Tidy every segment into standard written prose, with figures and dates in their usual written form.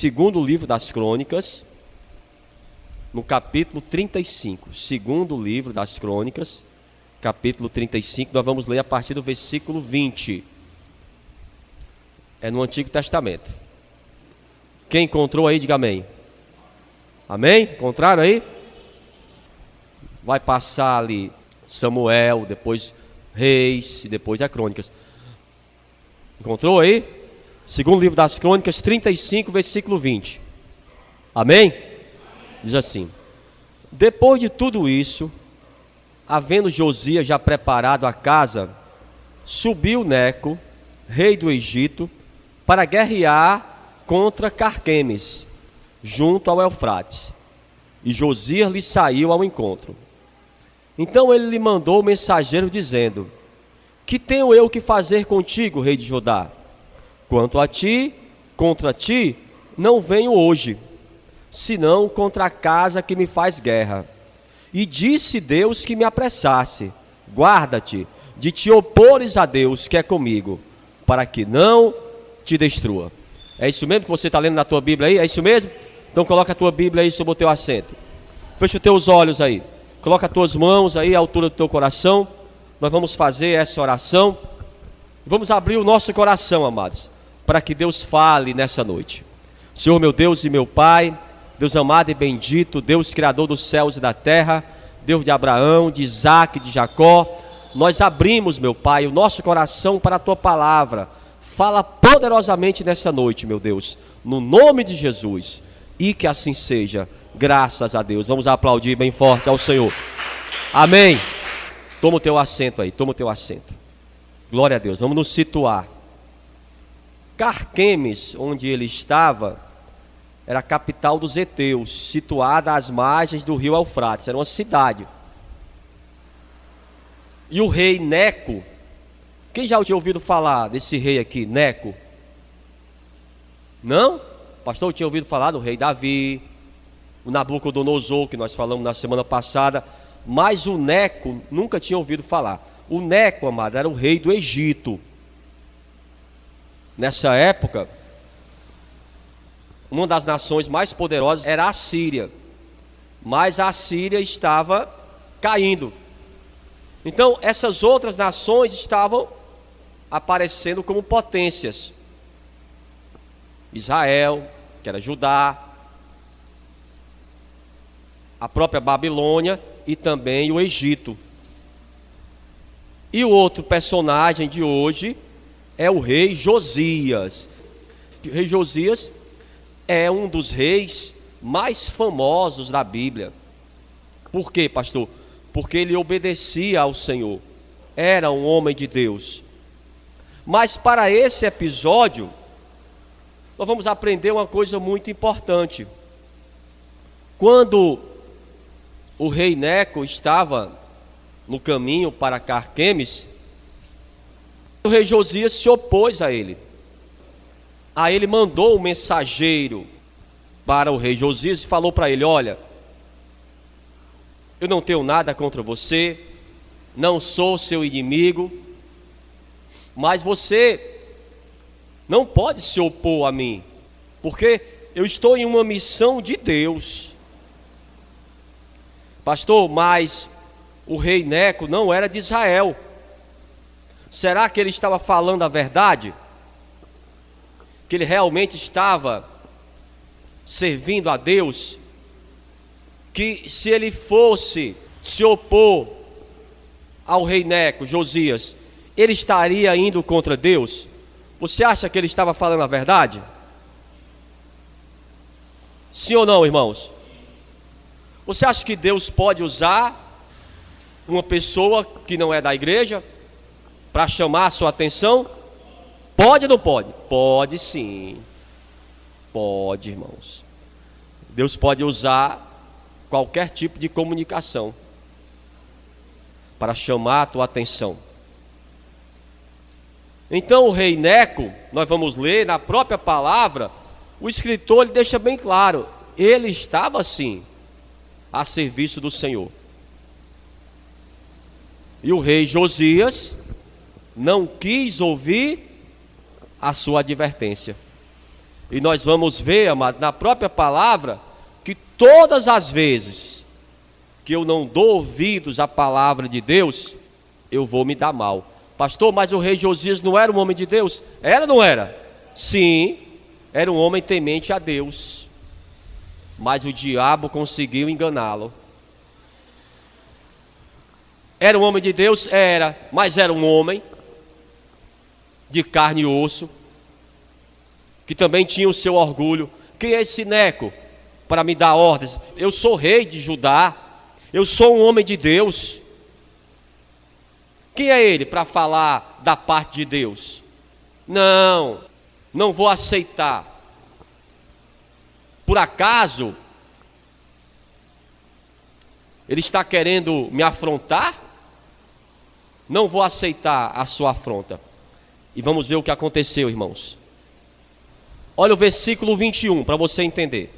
segundo livro das Crônicas, no capítulo 35. Segundo livro das Crônicas, capítulo 35, nós vamos ler a partir do versículo 20. É no Antigo Testamento. Quem encontrou aí, diga amém. Amém? Encontraram aí? Vai passar ali Samuel, depois Reis e depois a Crônicas. Encontrou aí? Segundo livro das Crônicas, 35, versículo 20. Amém? Diz assim: depois de tudo isso, havendo Josias já preparado a casa, subiu Neco, rei do Egito, para guerrear contra Carquemes, junto ao Eufrates. E Josias lhe saiu ao encontro. Então ele lhe mandou o mensageiro dizendo: que tenho eu que fazer contigo, rei de Judá? Quanto a ti, contra ti, não venho hoje, senão contra a casa que me faz guerra. E disse Deus que me apressasse: guarda-te de te opores a Deus que é comigo, para que não te destrua. É isso mesmo que você está lendo na tua Bíblia aí? É isso mesmo? Então coloca a tua Bíblia aí sobre o teu assento. Fecha os teus olhos aí. Coloca as tuas mãos aí à altura do teu coração. Nós vamos fazer essa oração. Vamos abrir o nosso coração, amados, para que Deus fale nessa noite. Senhor meu Deus e meu Pai, Deus amado e bendito, Deus criador dos céus e da terra, Deus de Abraão, de Isaque, de Jacó, nós abrimos, meu Pai, o nosso coração para a tua palavra. Fala poderosamente nessa noite, meu Deus, no nome de Jesus, e que assim seja, graças a Deus. Vamos aplaudir bem forte ao Senhor. Amém. Toma o teu assento aí, toma o teu assento. Glória a Deus, vamos nos situar. Carquemes, onde ele estava, era a capital dos heteus, situada às margens do rio Eufrates, era uma cidade. E o rei Neco, quem já tinha ouvido falar desse rei aqui, Neco? Não? Pastor, tinha ouvido falar do rei Davi, o Nabucodonosor, que nós falamos na semana passada, mas o Neco nunca tinha ouvido falar. O Neco, amado, era o rei do Egito. Nessa época, uma das nações mais poderosas era a Síria, mas a Síria estava caindo. Então essas outras nações estavam aparecendo como potências. Israel, que era Judá, a própria Babilônia e também o Egito. E o outro personagem de hoje é o rei Josias. O rei Josias é um dos reis mais famosos da Bíblia. Por quê, pastor? Porque ele obedecia ao Senhor, era um homem de Deus. Mas para esse episódio, nós vamos aprender uma coisa muito importante. Quando o rei Neco estava no caminho para Carquemes, o rei Josias se opôs a ele. Aí ele mandou um mensageiro para o rei Josias e falou para ele: olha, eu não tenho nada contra você, não sou seu inimigo, mas você não pode se opor a mim, porque eu estou em uma missão de Deus. Pastor, mas o rei Neco não era de Israel. Será que ele estava falando a verdade? Que ele realmente estava servindo a Deus? Que se ele fosse se opor ao rei Neco, Josias, ele estaria indo contra Deus? Você acha que ele estava falando a verdade? Sim ou não, irmãos? Você acha que Deus pode usar uma pessoa que não é da igreja para chamar a sua atenção? Pode ou não pode? Pode sim. Pode, irmãos. Deus pode usar qualquer tipo de comunicação para chamar a tua atenção. Então o rei Neco, nós vamos ler na própria palavra, o escritor ele deixa bem claro, ele estava sim a serviço do Senhor. E o rei Josias não quis ouvir a sua advertência. E nós vamos ver, amado, na própria palavra, que todas as vezes que eu não dou ouvidos à palavra de Deus, eu vou me dar mal. Pastor, mas o rei Josias não era um homem de Deus? Era ou não era? Sim, era um homem temente a Deus. Mas o diabo conseguiu enganá-lo. Era um homem de Deus? Era, mas era um homem de carne e osso, que também tinha o seu orgulho. Quem é esse Neco para me dar ordens? Eu sou rei de Judá, eu sou um homem de Deus. Quem é ele para falar da parte de Deus? Não vou aceitar. Por acaso ele está querendo me afrontar? Não vou aceitar a sua afronta. E vamos ver o que aconteceu, irmãos. Olha o versículo 21, para você entender.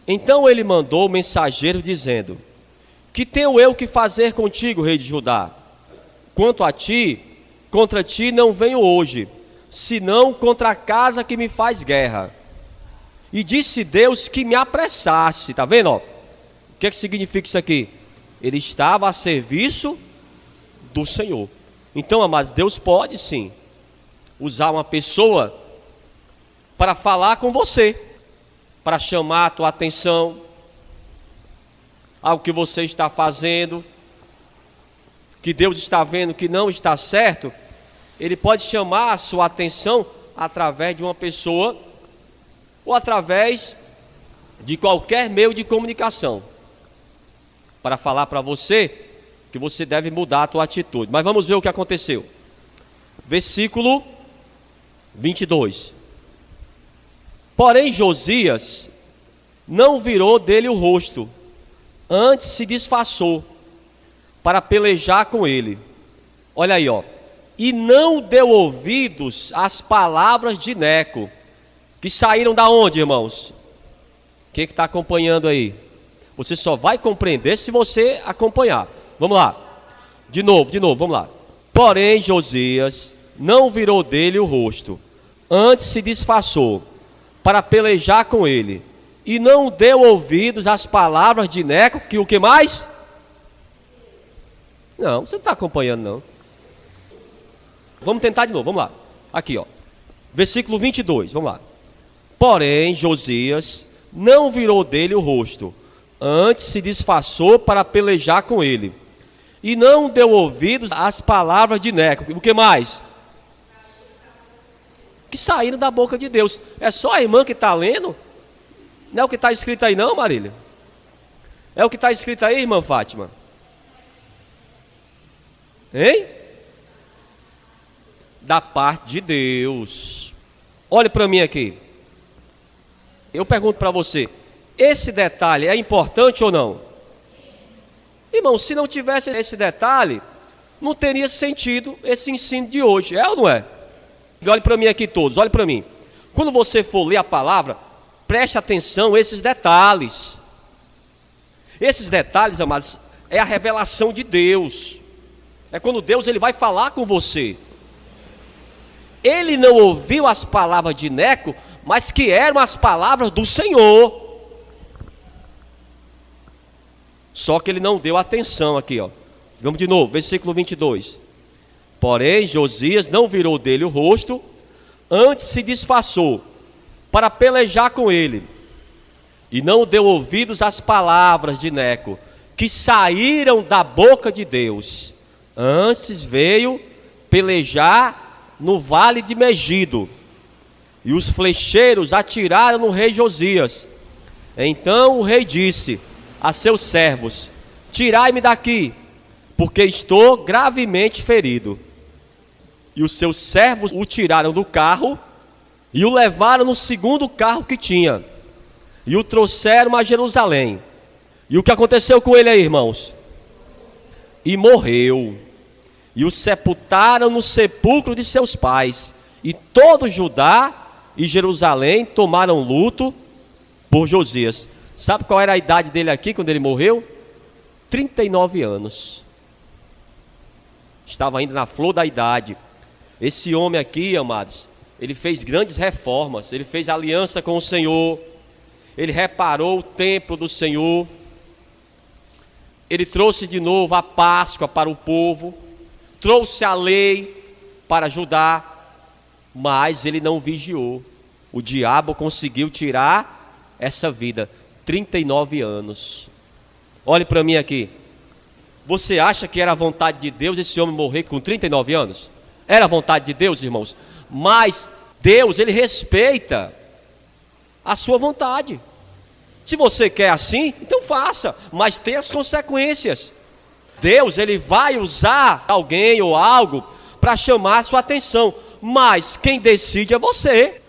Então ele mandou o mensageiro dizendo: que tenho eu que fazer contigo, rei de Judá? Quanto a ti, contra ti não venho hoje, senão contra a casa que me faz guerra. E disse Deus que me apressasse. Está vendo? Ó? O que significa isso aqui? Ele estava a serviço do Senhor. Então, amados, Deus pode sim usar uma pessoa para falar com você, para chamar a tua atenção ao que você está fazendo, que Deus está vendo que não está certo. Ele pode chamar a sua atenção através de uma pessoa ou através de qualquer meio de comunicação, para falar para você que você deve mudar a tua atitude. Mas vamos ver o que aconteceu. Versículo 22. Porém Josias não virou dele o rosto, antes se disfarçou para pelejar com ele. Olha aí, ó. E não deu ouvidos às palavras de Neco, que saíram da onde, irmãos? Quem está acompanhando aí? Você só vai compreender se você acompanhar. Vamos lá. De novo, vamos lá. Porém Josias não virou dele o rosto, antes se disfarçou para pelejar com ele, e não deu ouvidos às palavras de Neco, que o que mais? Não, você não está acompanhando não. Vamos tentar de novo, vamos lá. Aqui, ó. Versículo 22, vamos lá. Porém Josias não virou dele o rosto, antes se disfarçou para pelejar com ele, e não deu ouvidos às palavras de Neco. O que mais? Que saíram da boca de Deus. É só a irmã que está lendo? Não é o que está escrito aí não, Marília? É o que está escrito aí, irmã Fátima? Hein? Da parte de Deus. Olhe para mim aqui. Eu pergunto para você, esse detalhe é importante ou não? Irmão, se não tivesse esse detalhe, não teria sentido esse ensino de hoje, é ou não é? Olhe para mim aqui todos, olhe para mim. Quando você for ler a palavra, preste atenção a esses detalhes. Esses detalhes, amados, é a revelação de Deus. É quando Deus ele vai falar com você. Ele não ouviu as palavras de Neco, mas que eram as palavras do Senhor. Só que ele não deu atenção aqui, ó. Vamos de novo, versículo 22. Porém Josias não virou dele o rosto, antes se disfarçou para pelejar com ele, e não deu ouvidos às palavras de Neco, que saíram da boca de Deus. Antes veio pelejar no vale de Megido, e os flecheiros atiraram no rei Josias. Então o rei disse a seus servos: tirai-me daqui, porque estou gravemente ferido. E os seus servos o tiraram do carro e o levaram no segundo carro que tinha, e o trouxeram a Jerusalém. E o que aconteceu com ele aí, irmãos? E morreu. E o sepultaram no sepulcro de seus pais. E todo Judá e Jerusalém tomaram luto por Josias. Sabe qual era a idade dele aqui quando ele morreu? 39 anos. Estava ainda na flor da idade. Esse homem aqui, amados, ele fez grandes reformas, ele fez aliança com o Senhor, ele reparou o templo do Senhor, ele trouxe de novo a Páscoa para o povo, trouxe a lei para Judá, mas ele não vigiou. O diabo conseguiu tirar essa vida, 39 anos. Olhe para mim aqui. Você acha que era a vontade de Deus esse homem morrer com 39 anos? Era a vontade de Deus, irmãos? Mas Deus, ele respeita a sua vontade. Se você quer assim, então faça, mas tem as consequências. Deus, ele vai usar alguém ou algo para chamar a sua atenção, mas quem decide é você.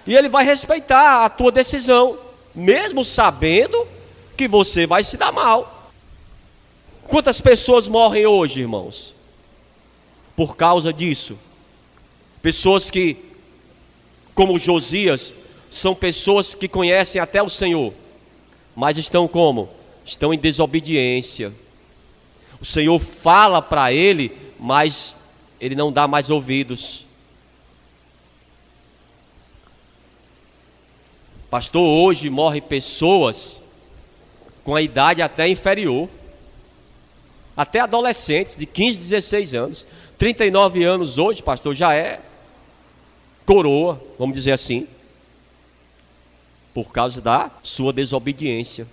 E ele vai respeitar a tua decisão, mesmo sabendo que você vai se dar mal. Quantas pessoas morrem hoje, irmãos? Por causa disso. Pessoas que, como Josias, são pessoas que conhecem até o Senhor, mas estão como? Estão em desobediência. O Senhor fala para ele, mas ele não dá mais ouvidos. Pastor, hoje morrem pessoas com a idade até inferior, até adolescentes de 15, 16 anos, 39 anos hoje, pastor, já é coroa, vamos dizer assim, por causa da sua desobediência.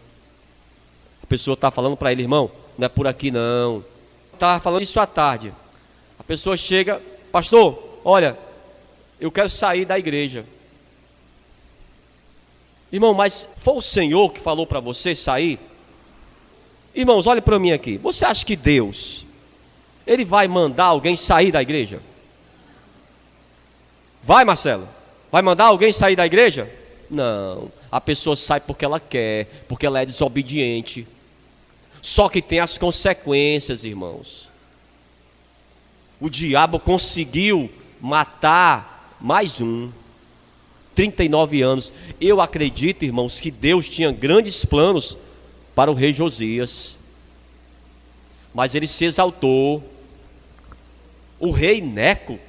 A pessoa está falando para ele, irmão, não é por aqui não. Estava falando isso à tarde. A pessoa chega, pastor, olha, eu quero sair da igreja. Irmão, mas foi o Senhor que falou para você sair? Irmãos, olhe para mim aqui. Você acha que Deus, ele vai mandar alguém sair da igreja? Vai, Marcelo? Vai mandar alguém sair da igreja? Não, a pessoa sai porque ela quer, porque ela é desobediente. Só que tem as consequências, irmãos. O diabo conseguiu matar mais um, 39 anos. Eu acredito, irmãos, que Deus tinha grandes planos para o rei Josias, mas ele se exaltou. O rei Neco,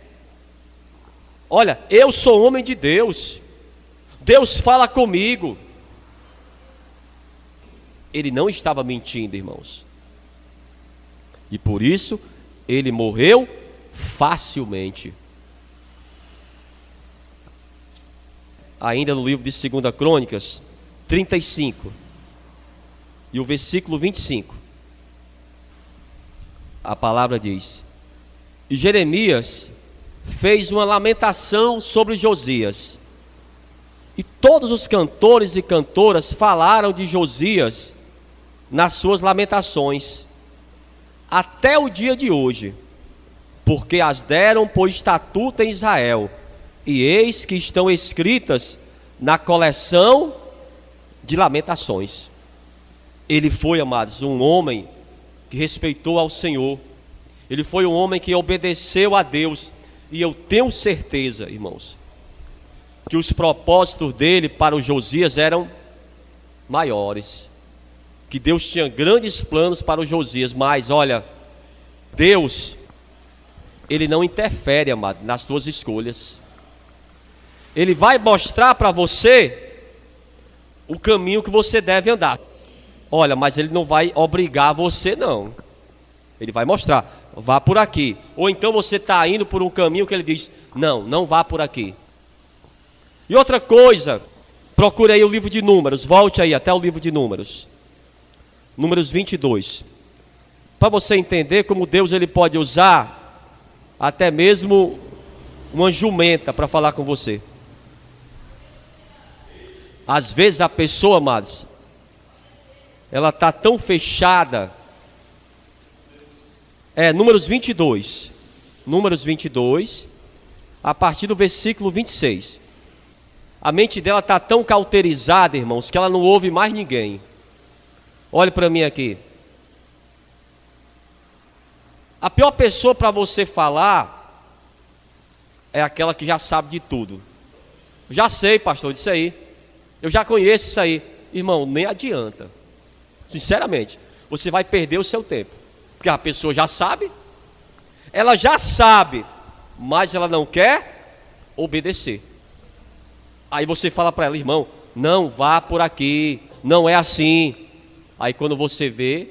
olha, eu sou homem de Deus, Deus fala comigo. Ele não estava mentindo, irmãos, e por isso ele morreu facilmente. Ainda no livro de 2 Crônicas 35 e o versículo 25, a palavra diz: e Jeremias fez uma lamentação sobre Josias, e todos os cantores e cantoras falaram de Josias nas suas lamentações, até o dia de hoje, porque as deram por estatuto em Israel, e eis que estão escritas na coleção de lamentações. Ele foi, amados, um homem que respeitou ao Senhor. Ele foi um homem que obedeceu a Deus. E eu tenho certeza, irmãos, que os propósitos dele para o Josias eram maiores. Que Deus tinha grandes planos para o Josias. Mas, olha, Deus, ele não interfere, amado, nas tuas escolhas. Ele vai mostrar para você o caminho que você deve andar. Olha, mas ele não vai obrigar você, não. Ele vai mostrar, vá por aqui. Ou então você está indo por um caminho que ele diz, não, não vá por aqui. E outra coisa, procure aí o livro de Números, volte aí até o livro de Números. Números 22. Para você entender como Deus ele pode usar até mesmo uma jumenta para falar com você. Às vezes a pessoa, amados, ela está tão fechada. Números 22. Números 22, a partir do versículo 26. A mente dela está tão cauterizada, irmãos, que ela não ouve mais ninguém. Olhe para mim aqui. A pior pessoa para você falar é aquela que já sabe de tudo. Já sei, pastor, disso aí. Eu já conheço isso aí. Irmão, nem adianta. Sinceramente, você vai perder o seu tempo. Porque a pessoa já sabe. Ela já sabe, mas ela não quer obedecer. Aí você fala para ela: irmão, não vá por aqui, não é assim. Aí quando você vê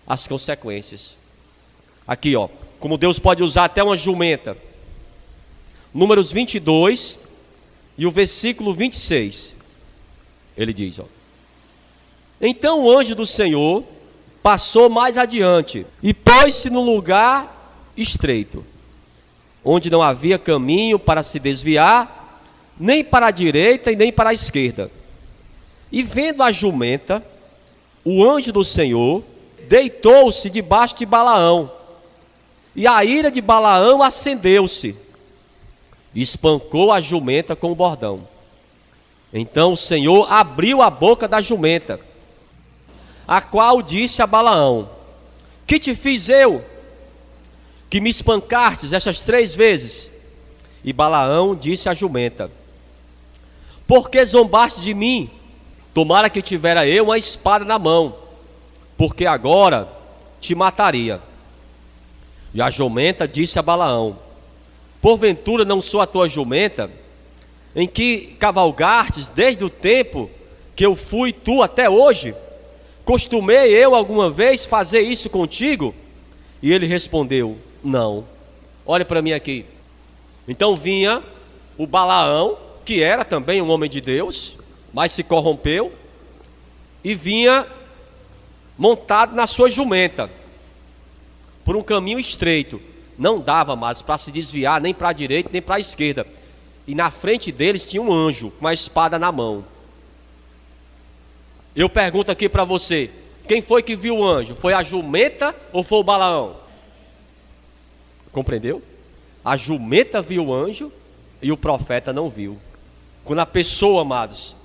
as consequências. Aqui, ó, como Deus pode usar até uma jumenta. Números 22 e o versículo 26. Ele diz, ó: então o anjo do Senhor passou mais adiante e pôs-se num lugar estreito, onde não havia caminho para se desviar, nem para a direita e nem para a esquerda. E vendo a jumenta, o anjo do Senhor deitou-se debaixo de Balaão, e a ira de Balaão acendeu-se, e espancou a jumenta com o bordão. Então o Senhor abriu a boca da jumenta, a qual disse a Balaão: que te fiz eu, que me espancastes estas 3 vezes? E Balaão disse à jumenta: por que zombaste de mim? Tomara que tivera eu uma espada na mão, porque agora te mataria. E a jumenta disse a Balaão: porventura não sou a tua jumenta, em que cavalgastes desde o tempo que eu fui tu até hoje? Costumei eu alguma vez fazer isso contigo? E ele respondeu: não. Olha para mim aqui. Então vinha o Balaão, que era também um homem de Deus, mas se corrompeu, e vinha montado na sua jumenta, por um caminho estreito. Não dava mais para se desviar nem para a direita nem para a esquerda. E na frente deles tinha um anjo com uma espada na mão. Eu pergunto aqui para você: quem foi que viu o anjo? Foi a jumenta ou foi o Balaão? Compreendeu? A jumenta viu o anjo e o profeta não viu. Quando a pessoa, amados,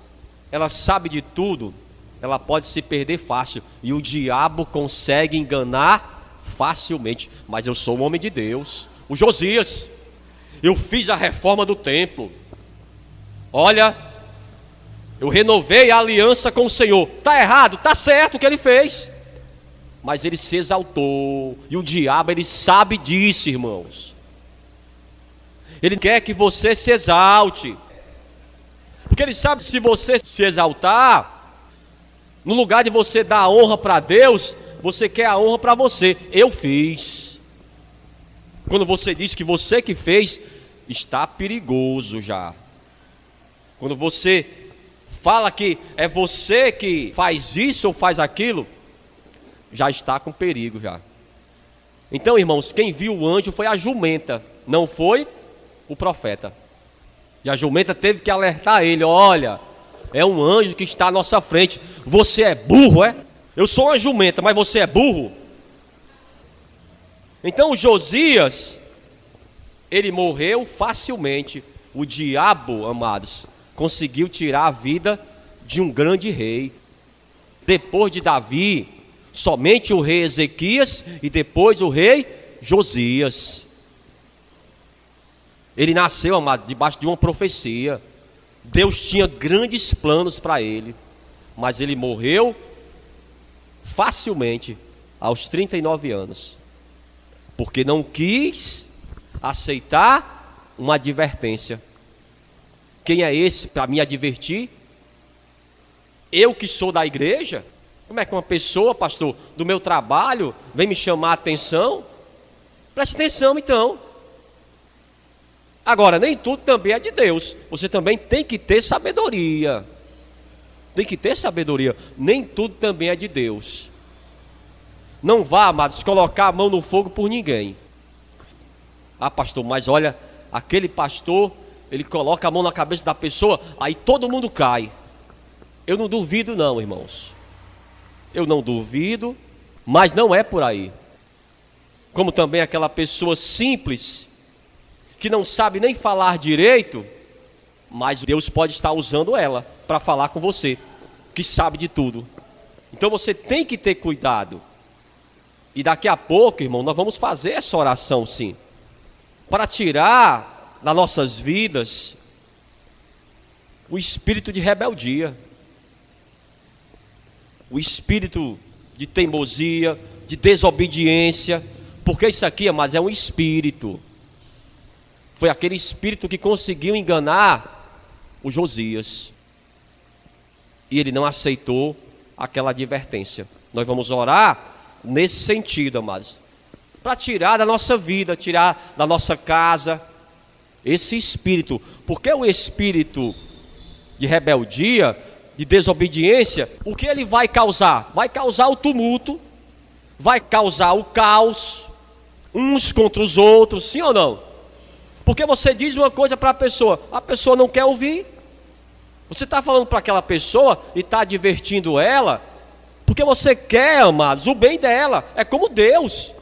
ela sabe de tudo, ela pode se perder fácil, e o diabo consegue enganar facilmente. Mas eu sou um homem de Deus, o Josias, eu fiz a reforma do templo, olha, eu renovei a aliança com o Senhor. Está errado? Está certo o que ele fez, mas ele se exaltou, e o diabo, ele sabe disso, irmãos. Ele quer que você se exalte, porque ele sabe que se você se exaltar, no lugar de você dar a honra para Deus, você quer a honra para você. Eu fiz. Quando você diz que você que fez, está perigoso já. Quando você fala que é você que faz isso ou faz aquilo, já está com perigo já. Então, irmãos, quem viu o anjo foi a jumenta, não foi o profeta. E a jumenta teve que alertar ele: olha, é um anjo que está à nossa frente. Você é burro, é? Eu sou uma jumenta, mas você é burro? Então Josias, ele morreu facilmente. O diabo, amados, conseguiu tirar a vida de um grande rei. Depois de Davi, somente o rei Ezequias e depois o rei Josias. Ele nasceu, amado, debaixo de uma profecia. Deus tinha grandes planos para ele, mas ele morreu facilmente aos 39 anos, porque não quis aceitar uma advertência. Quem é esse para me advertir? Eu que sou da igreja? Como é que uma pessoa, pastor, do meu trabalho vem me chamar a atenção? Preste atenção então. Agora, nem tudo também é de Deus. Você também tem que ter sabedoria. Tem que ter sabedoria. Nem tudo também é de Deus. Não vá, amados, colocar a mão no fogo por ninguém. Ah, pastor, mas olha, aquele pastor, ele coloca a mão na cabeça da pessoa, aí todo mundo cai. Eu não duvido não, irmãos. Eu não duvido, mas não é por aí. Como também aquela pessoa simples, que não sabe nem falar direito, mas Deus pode estar usando ela para falar com você, que sabe de tudo. Então você tem que ter cuidado. E daqui a pouco, irmão, nós vamos fazer essa oração sim, para tirar das nossas vidas o espírito de rebeldia, o espírito de teimosia, de desobediência, porque isso aqui, amados, é um espírito. Foi aquele espírito que conseguiu enganar o Josias. E ele não aceitou aquela advertência. Nós vamos orar nesse sentido, amados, para tirar da nossa vida, tirar da nossa casa esse espírito. Porque o espírito de rebeldia, de desobediência, o que ele vai causar? Vai causar o tumulto, vai causar o caos, uns contra os outros, sim ou não? Porque você diz uma coisa para a pessoa não quer ouvir. Você está falando para aquela pessoa e está advertindo ela, porque você quer, amados, o bem dela. É como Deus.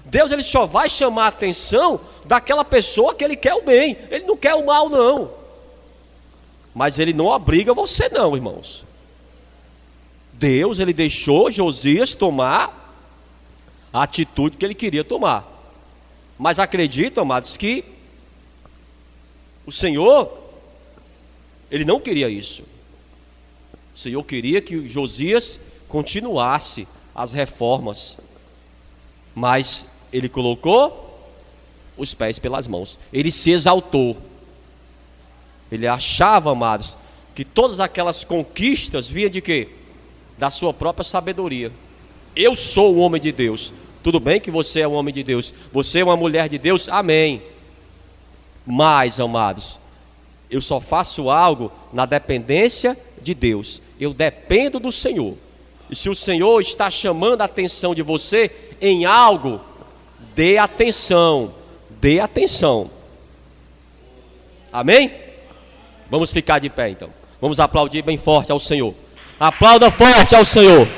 Deus, ele só vai chamar a atenção daquela pessoa que ele quer o bem. Ele não quer o mal, não. Mas ele não obriga você, não, irmãos. Deus, ele deixou Josias tomar a atitude que ele queria tomar. Mas acredito, amados, que o Senhor, ele não queria isso. O Senhor queria que Josias continuasse as reformas, mas ele colocou os pés pelas mãos. Ele se exaltou. Ele achava, amados, que todas aquelas conquistas vinham de quê? Da sua própria sabedoria. Eu sou o homem de Deus. Tudo bem que você é um homem de Deus, você é uma mulher de Deus, amém. Mas, amados, eu só faço algo na dependência de Deus. Eu dependo do Senhor. E se o Senhor está chamando a atenção de você em algo, dê atenção. Dê atenção. Amém? Vamos ficar de pé então. Vamos aplaudir bem forte ao Senhor. Aplauda forte ao Senhor.